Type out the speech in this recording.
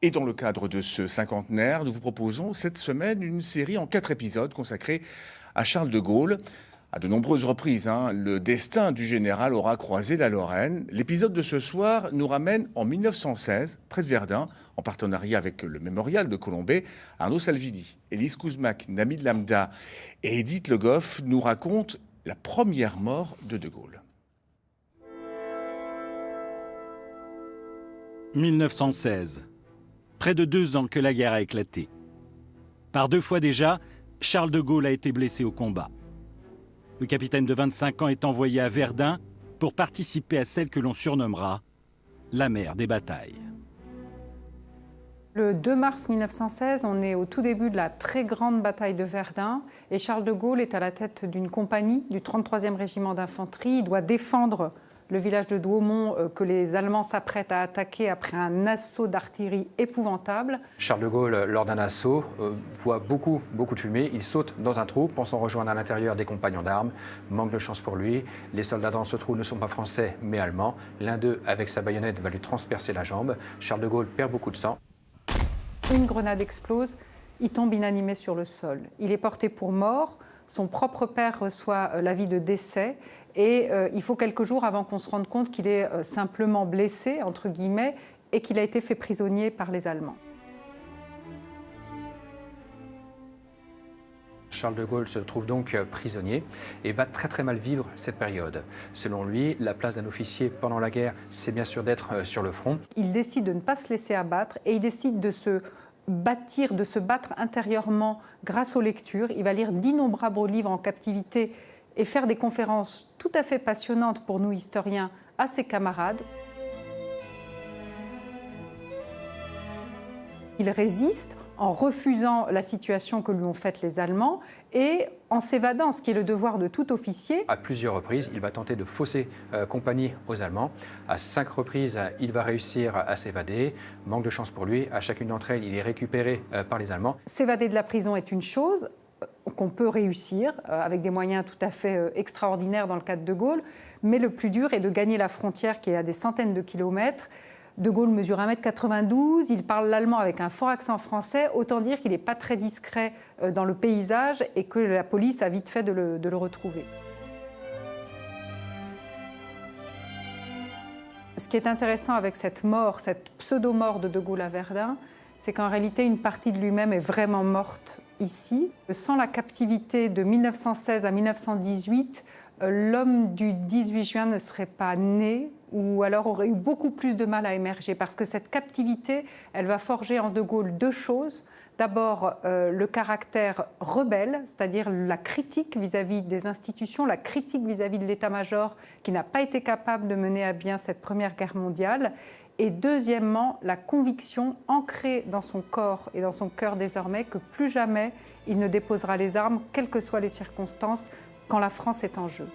Et dans le cadre de ce cinquantenaire, nous vous proposons cette semaine une série en 4 épisodes consacrée à Charles de Gaulle. À de nombreuses reprises, le destin du général aura croisé la Lorraine. L'épisode de ce soir nous ramène en 1916, près de Verdun, en partenariat avec le Mémorial de Colombey. Arnaud Salvini, Élise Kouzmak, Namid Lamda et Edith Le Goff nous racontent la première mort de De Gaulle. 1916. Près de 2 ans que la guerre a éclaté. Par 2 fois déjà, Charles de Gaulle a été blessé au combat. Le capitaine de 25 ans est envoyé à Verdun pour participer à celle que l'on surnommera la mère des batailles. Le 2 mars 1916, on est au tout début de la très grande bataille de Verdun et Charles de Gaulle est à la tête d'une compagnie du 33e régiment d'infanterie. Il doit défendre le village de Douaumont que les Allemands s'apprêtent à attaquer après un assaut d'artillerie épouvantable. Charles de Gaulle, lors d'un assaut, voit beaucoup de fumée. Il saute dans un trou, pensant rejoindre à l'intérieur des compagnons d'armes. Manque de chance pour lui. Les soldats dans ce trou ne sont pas français, mais allemands. L'un d'eux, avec sa baïonnette, va lui transpercer la jambe. Charles de Gaulle perd beaucoup de sang. Une grenade explose, il tombe inanimé sur le sol. Il est porté pour mort. Son propre père reçoit l'avis de décès et il faut quelques jours avant qu'on se rende compte qu'il est simplement blessé, entre guillemets, et qu'il a été fait prisonnier par les Allemands. Charles de Gaulle se trouve donc prisonnier et va très mal vivre cette période. Selon lui, la place d'un officier pendant la guerre, c'est bien sûr d'être sur le front. Il décide de ne pas se laisser abattre et il décide de se battre intérieurement grâce aux lectures. Il va lire d'innombrables livres en captivité et faire des conférences tout à fait passionnantes pour nous historiens à ses camarades. Il résiste en refusant la situation que lui ont faite les Allemands et en s'évadant, ce qui est le devoir de tout officier. À plusieurs reprises, il va tenter de fausser compagnie aux Allemands. À 5 reprises, il va réussir à s'évader. Manque de chance pour lui. À chacune d'entre elles, il est récupéré par les Allemands. S'évader de la prison est une chose qu'on peut réussir avec des moyens tout à fait extraordinaires dans le cas de De Gaulle, mais le plus dur est de gagner la frontière qui est à des centaines de kilomètres. De Gaulle mesure 1,92 m, il parle l'allemand avec un fort accent français, autant dire qu'il n'est pas très discret dans le paysage et que la police a vite fait de le retrouver. Ce qui est intéressant avec cette mort, cette pseudo-mort de Gaulle à Verdun, c'est qu'en réalité, une partie de lui-même est vraiment morte ici. Sans la captivité de 1916 à 1918, l'homme du 18 juin ne serait pas né ou alors aurait eu beaucoup plus de mal à émerger parce que cette captivité, elle va forger en De Gaulle 2 choses. D'abord, le caractère rebelle, c'est-à-dire la critique vis-à-vis des institutions, la critique vis-à-vis de l'état-major qui n'a pas été capable de mener à bien cette Première Guerre mondiale. Et deuxièmement, la conviction ancrée dans son corps et dans son cœur désormais que plus jamais il ne déposera les armes, quelles que soient les circonstances, quand la France est en jeu.